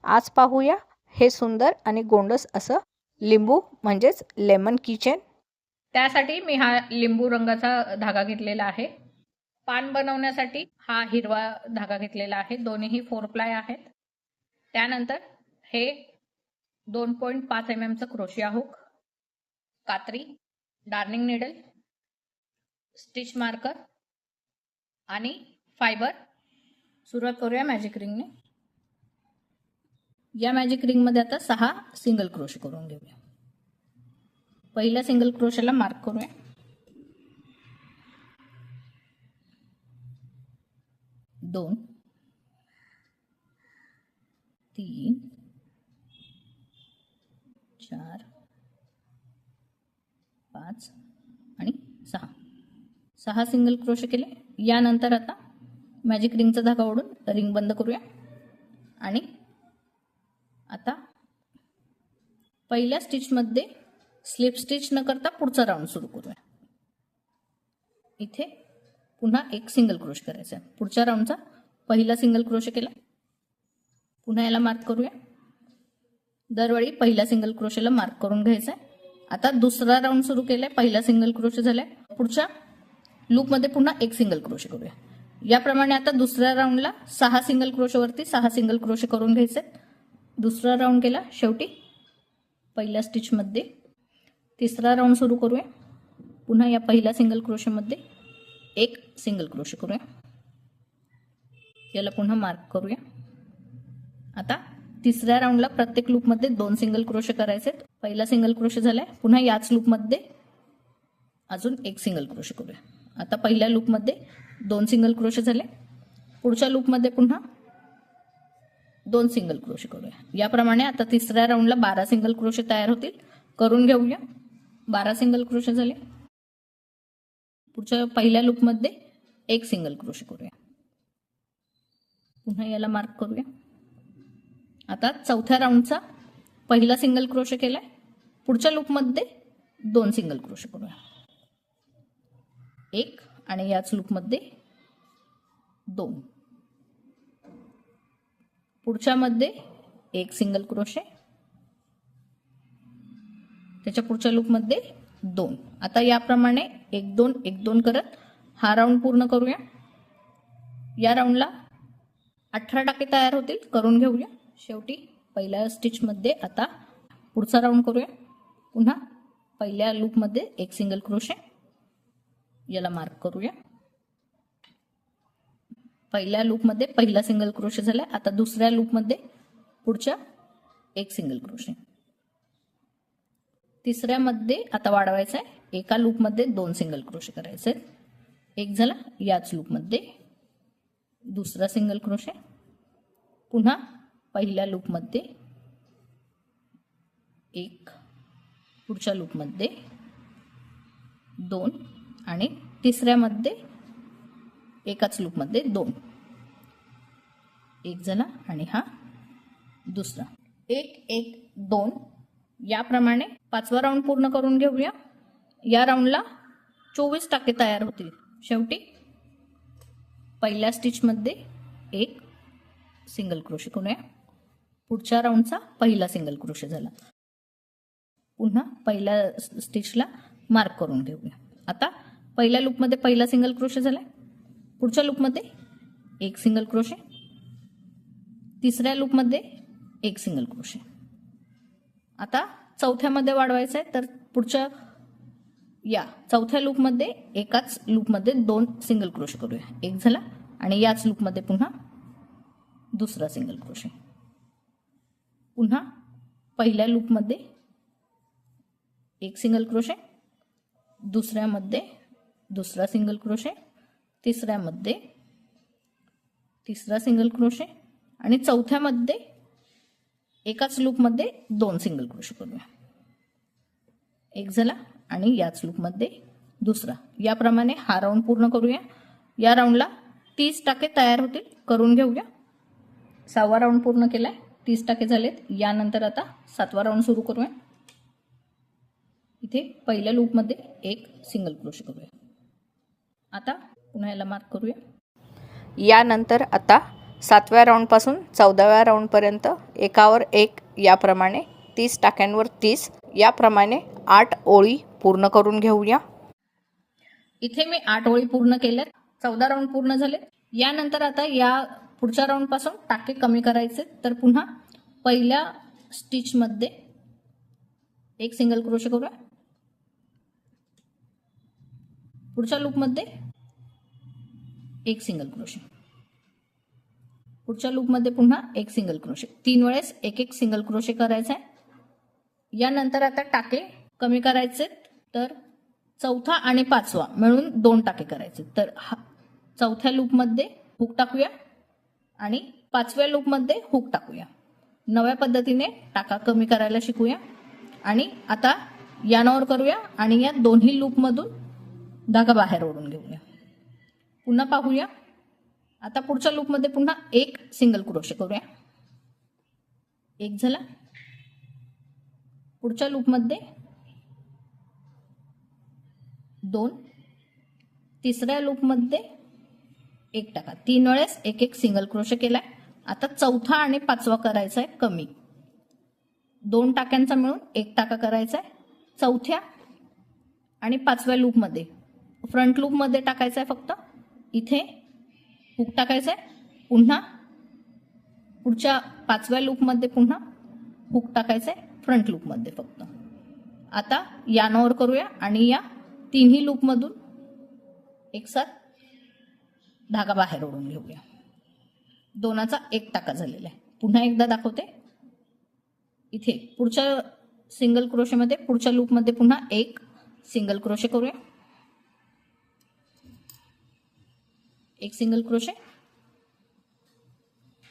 आज पाहूया हे सुंदर आणि गोंडस असं लिंबू म्हणजेच लेमन किचन। त्यासाठी मी हा लिंबू रंगाचा धागा घेतलेला आहे। पान बनवण्यासाठी हा हिरवा धागा घेतलेला आहे। दोन्हीही 4 प्लाय आहेत। त्यानंतर हे 2.5 mm चं क्रोशिया हुक, कात्री, डार्निंग नीडल, स्टिच मार्कर आणि फायबर। सुरुवात करूया मॅजिक रिंगने। या मॅजिक रिंग मध्ये आता 6 सिंगल क्रोशे करून घेऊया। पहिल्या सिंगल क्रोशेला मार्क करूया। 2 3 4 5 आणि 6 सिंगल क्रोशे केले। यानंतर आता मॅजिक रिंगचा धागा ओढून रिंग बंद करूया आणि आता पहिल्या स्टिच मध्ये स्लिप स्टिच न करता पुढचा राउंड सुरू करूया। इथे पुन्हा एक सिंगल क्रोश करायचा। पुढच्या राउंडचा पहिला सिंगल क्रोशे केला, पुन्हा याला मार्क करूया। दरवेळी पहिल्या सिंगल क्रोशेला मार्क करून घ्यायचा। आता दुसरा राउंड सुरू केलाय, पहिला सिंगल क्रोशे झालाय। पुढच्या लूप मध्ये पुन्हा एक सिंगल क्रोशे करूया। याप्रमाणे आता दुसऱ्या राउंडला 6 सिंगल क्रोशे वरती 6 सिंगल क्रोशे करून घ्यायचे। दुसरा राउंड केला, शेवटी पहिल्या स्टिच मध्ये तिसरा राउंड सुरू करूया। पुन्हा या पहिल्या सिंगल क्रोशे मध्ये एक सिंगल क्रोशे करूया। याला पुन्हा मार्क करूया। आता तिसऱ्या राउंडला प्रत्येक लूप मध्ये 2 सिंगल क्रोशे करायचे। पहिला सिंगल क्रोशे झालाय, पुन्हा याच लूप मध्ये अजून एक सिंगल क्रोशे करूया। आता पहिल्या लूप मध्ये 2 सिंगल क्रोशे झाले, पुढच्या लूप मध्ये पुन्हा 2 सिंगल क्रोशे करूया। याप्रमाणे आता तिसऱ्या राउंडला 12 सिंगल क्रोशे तयार होतील, करून घेऊया। 12 सिंगल क्रोशे झाले, पुढच्या पहिल्या लूप मध्ये एक सिंगल क्रोशे करूया। पुन्हा याला मार्क करूया। आता चौथ्या राउंडचा पहिला सिंगल क्रोशे केलाय, पुढच्या लूप मध्ये 2 सिंगल क्रोशे करूया। एक आणि याच लूप मध्ये 2, पुढच्या मध्ये एक सिंगल क्रोशे, त्याच्या पुढच्या लूप मध्ये 2। आता याप्रमाणे 1 2 1 2 करत हा राउंड पूर्ण करूया। या राउंडला 18 टाके तयार होतील, करून घेऊया। शेवटी पहिल्या स्टिच मध्ये आता पुढचा राउंड करूया। पुन्हा पहिल्या लूप मध्ये एक सिंगल क्रोशे, याला मार्क करूया। पहिल्या लूप मध्ये पहिला सिंगल क्रोशे झाला। आता दुसऱ्या लूप मध्ये पुढच्या एक सिंगल क्रोशे। तिसऱ्या मध्ये आता वाढवायचा आहे, एका लूप मध्ये 2 सिंगल क्रोशे करायचे। एक झाला, याच लूप मध्ये दुसरा सिंगल क्रोशे, पुन्हा पहिल्या लूप मध्ये एक, पुढच्या लूप मध्ये 2 आणि तिसऱ्या मध्ये एकाच लूप मध्ये 2। एक झाला आणि हा दुसरा 1 1 2। याप्रमाणे 5वा राउंड पूर्ण करून घेऊया। या राउंडला 24 टाके तयार होतील। शेवटी पहिल्या स्टिच मध्ये एक सिंगल क्रोशे करूया। पुढच्या राउंडचा पहिला सिंगल क्रोशे झाला, पुन्हा पहिल्या स्टिचला मार्क करून घेऊया। आता पहिल्या लूप मध्ये पहिला सिंगल क्रोशे झाला, पुढच्या लूप मध्ये एक सिंगल क्रोशे, तिसऱ्या लूप मध्ये एक सिंगल क्रोशे। आता चौथ्या मध्ये वाढवायचं आहे, तर पुढच्या या चौथ्या लूप मध्ये एकाच लूप मध्ये 2 सिंगल क्रोशे करूया। एक झाला आणि याच लूप मध्ये पुन्हा दुसरा सिंगल क्रोशे। पुन्हा पहिल्या लूप मध्ये एक सिंगल क्रोशे, दुसऱ्यामध्ये दुसरा सिंगल क्रोशे, तिसऱ्यामध्ये तिसरा सिंगल क्रोशे आणि चौथ्यामध्ये एकाच लूप मध्ये 2 सिंगल क्रोशे करूया। एक झाला आणि याच लूप मध्ये दुसरा। याप्रमाणे हा राउंड पूर्ण करूया। या राउंडला 30 टाके तयार होतील, करून घेऊया। 6वा राउंड पूर्ण केलाय, 30 टाके झालेत। यानंतर आता 7वा राउंड सुरू करूया। इथे पहिल्या लूप मध्ये एक सिंगल क्रोशे करूया। आता पुन्हा याला मार्क करूया। यानंतर आता 7व्या राऊंडपासून 14व्या राऊंडपर्यंत एकावर एक याप्रमाणे 30 टाक्यांवर 30 याप्रमाणे 8 ओळी पूर्ण करून घेऊया. इथे मी 8 ओळी पूर्ण केल्यात. 14 राऊंड पूर्ण झाले. यानंतर आता या पुढच्या राऊंड पासून टाके कमी करायचे. तर पुन्हा पहिल्या स्टिच मध्ये एक सिंगल क्रोशे करूया. पुढच्या लूप मध्ये एक सिंगल क्रोशे. पुढच्या लूप मध्ये पुन्हा एक सिंगल क्रोशे. 3 वेळेस एक एक सिंगल क्रोशे करायचा आहे. यानंतर आता टाके कमी करायचे. तर चौथा आणि पाचवा मिळून 2 टाके करायचे. तर चौथ्या लूप मध्ये हुक टाकूया आणि 5व्या लूप मध्ये हुक टाकूया. नव्या पद्धतीने टाका कमी करायला शिकूया. आणि आता यानावर करूया आणि या दोन्ही लूप मधून धागा बाहेर ओढून घेऊया. पुन्हा पाहूया. आता पुढच्या लूप मध्ये पुन्हा एक सिंगल क्रोशे करूया. एक झाला. पुढच्या लूप मध्ये 2. तिसऱ्या लूप मध्ये एक टाका. 3 वेळेस एक एक सिंगल क्रोशे केलाय. आता चौथा आणि पाचवा करायचा आहे कमी. 2 टाक्यांचा मिळून एक टाका करायचा आहे. चौथ्या आणि पाचव्या लूप मध्ये फ्रंट लूप मध्ये टाकायचा आहे फक्त. इथे हुक टाकायचा आहे. पुन्हा पुढच्या 5व्या लूप मध्ये पुन्हा हुक टाकायचा आहे फ्रंट लूप मध्ये फक्त. आता यानावर करूया आणि या तिन्ही लूप मधून एकसाथ धागा बाहेर ओढून घेऊया. 2चा एक टाका झालेला आहे. पुन्हा एकदा दाखवते. इथे पुढच्या सिंगल क्रोशे मध्ये पुढच्या लूप मध्ये पुन्हा एक सिंगल क्रोशे करूया. एक सिंगल क्रोशे.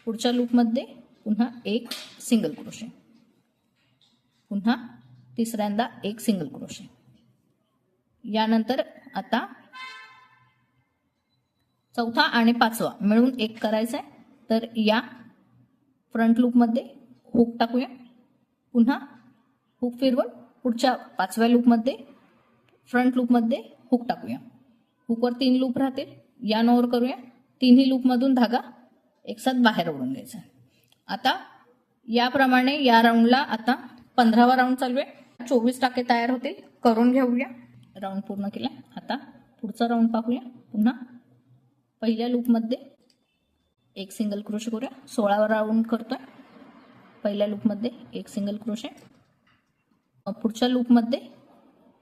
पुढच्या लूप मध्ये पुन्हा एक सिंगल क्रोशे. पुन्हा तिसऱ्यांदा एक सिंगल क्रोशे. यानंतर आता चौथा आणि पाचवा मिळून एक करायचा आहे. तर या फ्रंट लूप मध्ये हुक टाकूया. पुन्हा हुक फिरवून पुढच्या 5व्या लूप मध्ये फ्रंट लूप मध्ये हुक टाकूया. हुकवर 3 लूप राहतील. यानवर करूया. तिन्ही लूप मधून धागा एकसाथ बाहेर ओढून घ्यायचा. आता याप्रमाणे या राऊंडला आता 15वा राऊंड चालू आहे. 24 टाके तयार होतील. करून घेऊया. राऊंड पूर्ण केला. आता पुढचा राऊंड पाहूया. पुन्हा पहिल्या लूप मध्ये एक सिंगल क्रोशे करूया. 16वा राऊंड करतोय. पहिल्या लूप मध्ये एक सिंगल क्रोशे. पुढच्या लूप मध्ये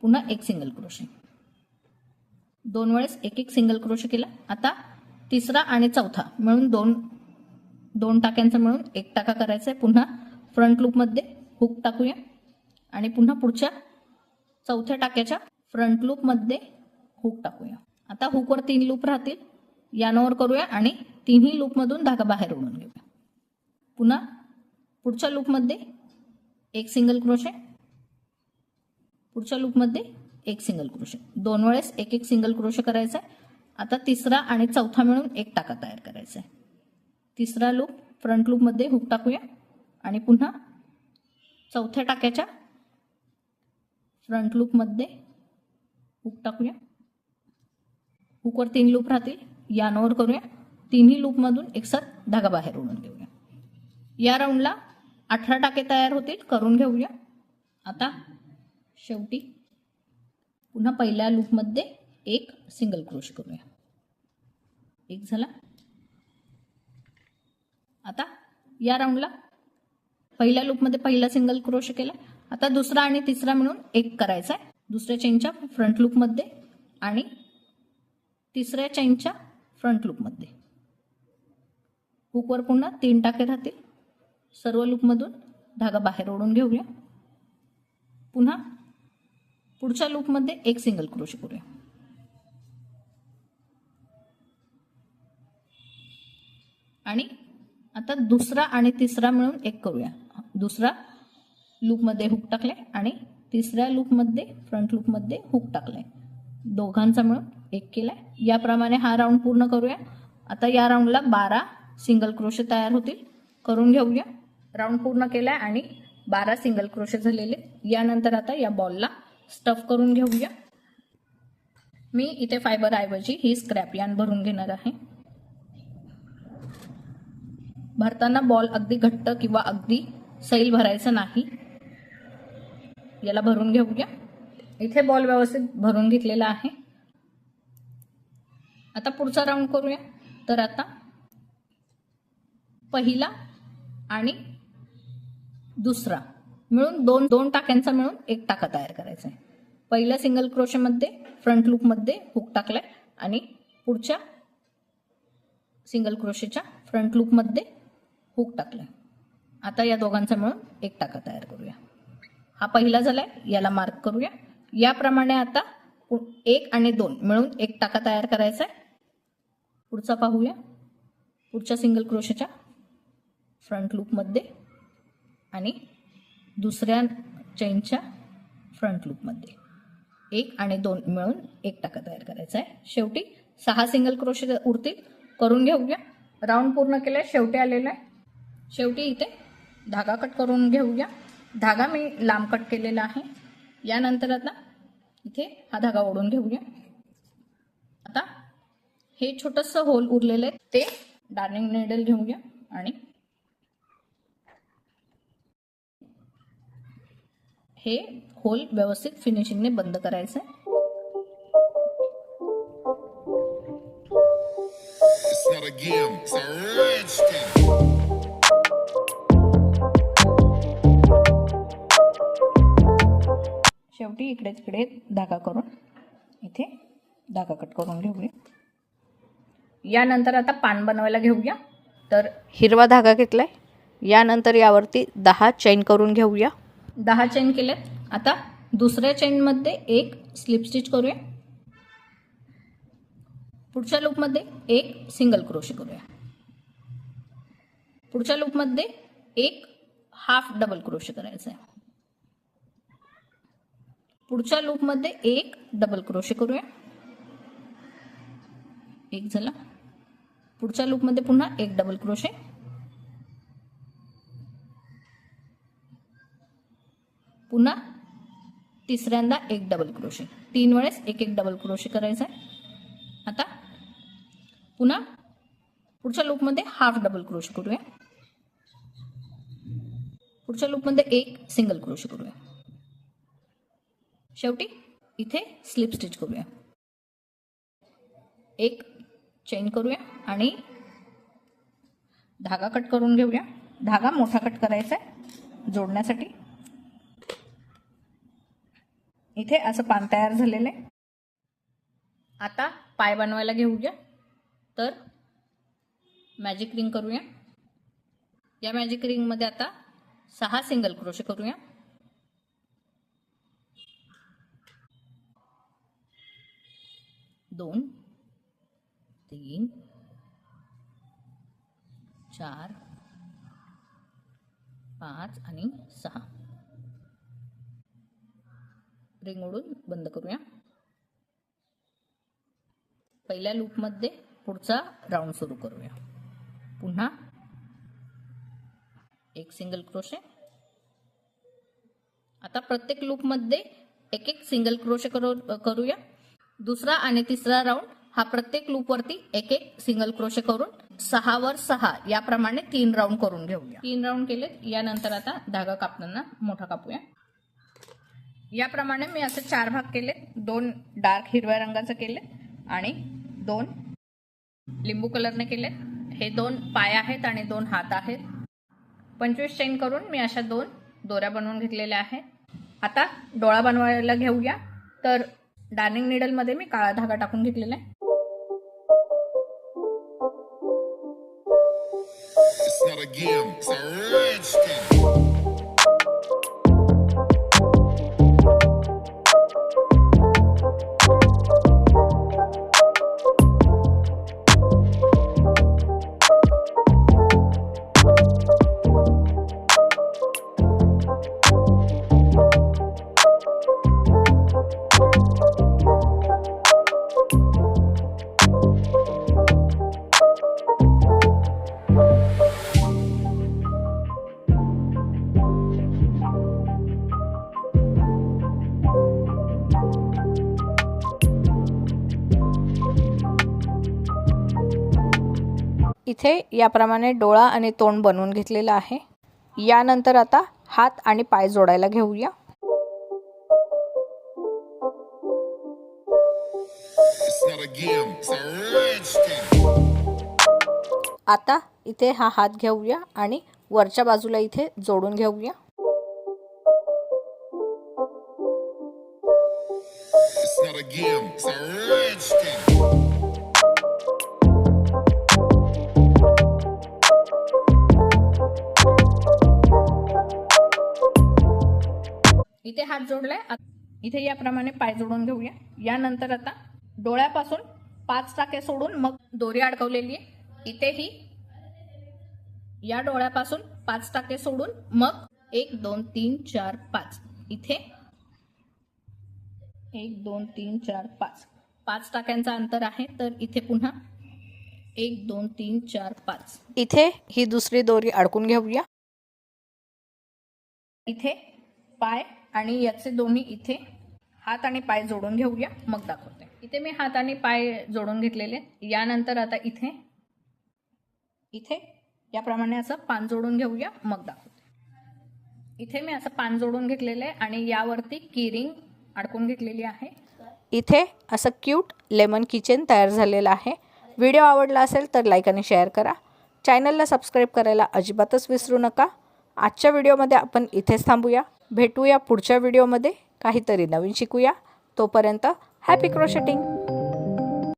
पुन्हा एक सिंगल क्रोशे. 2 वेळेस एक एक सिंगल क्रोशे केला. आता तिसरा आणि चौथा मिळून 2 टाक्यांचा मिळून एक टाका करायचा आहे. पुन्हा फ्रंट लूप मध्ये हुक टाकूया आणि पुन्हा पुढच्या चौथ्या टाक्याच्या फ्रंट लूप मध्ये हुक टाकूया. आता हुकवर 3 लूप राहतील. यानावर करूया आणि तिन्ही लूप मधून धागा बाहेर ओढून घेऊया. पुन्हा पुढच्या लूप मध्ये एक सिंगल क्रोशे. पुढच्या लूप मध्ये एक सिंगल क्रोशे. 2 वेळेस एक एक सिंगल क्रोशे करायचा आहे. आता तिसरा आणि चौथा मिळून एक टाका तयार करायचा आहे. तिसरा लूप फ्रंट लूप मध्ये हुक टाकूया आणि पुन्हा चौथ्या टाक्याच्या फ्रंट लूप मध्ये हुक टाकूया. हुकवर 3 लूप राहतील. यानवर करूया. तिन्ही लूप मधून एकसाथ धागा बाहेर ओढून घेऊया. या राऊंडला 18 टाके तयार होतील. करून घेऊया. आता शेवटी पुन्हा पहिल्या लूप मध्ये एक सिंगल क्रोशे करूया. एक झाला. आता या राऊंडला पहिल्या लूप मध्ये पहिला सिंगल क्रोशे केला. आता दुसरा आणि तिसरा मिळून एक करायचा आहे. दुसऱ्या चेनच्या फ्रंट लूप मध्ये आणि तिसऱ्या चेनच्या फ्रंट लूप मध्ये. हुकवर पुन्हा 3 टाके राहतील. सर्व लूप मधून धागा बाहेर ओढून घेऊया. पुन्हा पुढच्या लूप मध्ये एक सिंगल क्रोशे करूया. आणि आता दुसरा आणि तिसरा मिळून एक करूया. दुसरा लूप मध्ये हुक टाकले आणि तिसऱ्या लूप मध्ये फ्रंट लूप मध्ये हुक टाकले. दोघांचा मिळून एक केलाय. याप्रमाणे हा राऊंड पूर्ण करूया. आता या राऊंडला 12 सिंगल क्रोशे तयार होतील. करून घेऊया. राऊंड पूर्ण केलाय आणि 12 सिंगल क्रोशे झालेले. यानंतर आता या बॉलला स्टफ करून घेऊया. मी इथे फायबर ऐवजी ही स्क्रॅप यार्न भरून घेणार आहे. भरताना बॉल अगदी घट्ट किंवा अगदी सैल भरायचा नाही. याला भरून घेऊया. इथे बॉल व्यवस्थित भरून घेतलेला आहे. आता पुढचा राऊंड करूया. तर आता पहिला आणि दुसरा मिळून दोन टाक्यांचा मिळून एक टाका तयार करायचा आहे. पहिल्या सिंगल क्रोशेमध्ये फ्रंट लूपमध्ये हुक टाकलाय आणि पुढच्या सिंगल क्रोशेच्या फ्रंट लूपमध्ये हुक टाकलाय. आता या दोघांचा मिळून एक टाका तयार करूया. हा पहिला झालाय, याला मार्क करूया. याप्रमाणे आता 1 आणि 2 मिळून एक टाका तयार करायचा आहे. पुढचा पाहूया. पुढच्या सिंगल क्रोशेच्या फ्रंट लूपमध्ये आणि दुसऱ्या चेनच्या फ्रंट लूपमध्ये 1 आणि 2 मिळून एक टाका तयार करायचा आहे. शेवटी 6 सिंगल क्रोशे उरतील, करून घेऊया. राऊंड पूर्ण केलाय, शेवटी आलेला आहे. शेवटी इथे धागा कट करून घेऊया. धागा मी लांब कट केलेला आहे. यानंतर आता इथे हा धागा ओढून घेऊया. आता हे छोटंसं होल उरलेलं आहे ते डार्निंग नेडल घेऊया आणि हे होल व्यवस्थित फिनिशिंगने बंद करायचं आहे. It's not a game, it's a rich thing. शेवटी इकडे तिकडे धागा करून इथे धागा कट करून घेऊया. यानंतर आता पान बनवायला घेऊया. तर हिरवा धागा घेतलाय. यानंतर यावरती 10 चैन करून घेऊया. 10 चेन केलेत. आता दुसऱ्या चेनमध्ये एक स्लिप स्टिच करूया. पुढच्या लूपमध्ये एक सिंगल क्रोशे करूया. पुढच्या लूपमध्ये एक हाफ डबल क्रोशे करायचा आहे. पुढच्या लूपमध्ये एक डबल क्रोशे करूया. एक झाला. पुढच्या लूपमध्ये पुन्हा एक डबल क्रोशे. पुन्हा तिसऱ्यांदा एक डबल क्रोशे. 3 वेळेस एक एक डबल क्रोशे करायचा आहे. आता पुन्हा पुढच्या लूपमध्ये हाफ डबल क्रोशे करूया. पुढच्या लूपमध्ये एक सिंगल क्रोशे करूया. शेवटी इथे स्लिप स्टिच करूया. एक चेन करूया आणि धागा कट करून घेऊया. धागा मोठा कट करायचा आहे जोडण्यासाठी. इथे असं पान तयार झालेलं आहे. आता पाय बनवायला घेऊया. तर मॅजिक रिंग करूया. या मॅजिक रिंगमध्ये आता 6 सिंगल क्रोशे करूया. 2 3 4 5 आणि 6. रिंग ओढून बंद करूया. पहिल्या लूपमध्ये पुढचा राऊंड सुरू करूया. पुन्हा एक सिंगल क्रोशे. आता प्रत्येक लूपमध्ये एक एक सिंगल क्रोशे करूया. दुसरा आणि तिसरा राऊंड हा प्रत्येक लूपवरती एक एक सिंगल क्रोशे करून 6 वर 6 याप्रमाणे 3 राऊंड करून घेऊया. 3 राऊंड केले. यानंतर आता धागा कापताना मोठा कापूया. याप्रमाणे मी असे 4 भाग केले. 2 डार्क हिरव्या रंगाचे केले आणि 2 लिंबू कलरने केले. हे 2 पाय आहेत आणि 2 हात आहेत. 25 चेन करून मी अशा 2 दोऱ्या बनवून घेतलेल्या आहेत. आता डोळा बनवायला घेऊया. तर डार्निंग नीडलमध्ये मी काळा धागा टाकून घेतलेला आहे. It's not a game, it's a rich thing. इथे याप्रमाणे डोळा आणि तोंड बनवून घेतलेलं आहे. यानंतर आता हात आणि पाय जोडायला घेऊया. It's not a game, it's a rich thing. आता इथे हा हात घेऊया आणि वरच्या बाजूला इथे जोडून घेऊया. It's not a game, it's a rich thing. इथे हात जोडलाय. इथे याप्रमाणे पाय जोडून घेऊया. यानंतर आता डोळ्यापासून 5 टाके सोडून मग दोरी अडकवलेली आहे. इथेही या डोळ्यापासून 5 टाके सोडून मग 1 2 3 4 5 इथे 1 2 3 4 5 5 टाक्यांचा अंतर आहे. तर इथे पुन्हा 1 2 3 4 5 इथे ही दुसरी दोरी अडकून घेऊया. इथे पाय आणि याचे दोन्ही इथे हात आणि पाय जोडून घेऊया मग दाखवते. इथे मी हात आणि पाय जोडून घेतलेले. यानंतर आता इथे इथे याप्रमाणे असं पान जोडून घेऊया मग दाखवते. इथे मी असं पान जोडून घेतलेलं आहे आणि यावरती कीरिंग अडकून घेतलेली आहे. इथे असं क्यूट लेमन किचन तयार झालेलं आहे. व्हिडिओ आवडला असेल तर लाईक आणि शेअर करा. चॅनलला सबस्क्राईब करायला अजिबातच विसरू नका. आजच्या व्हिडिओमध्ये आपण इथेच थांबूया. भेटूया पुढच्या व्हिडिओमध्ये. काहीतरी नवीन शिकूया. तोपर्यंत हॅपी क्रोशेटिंग.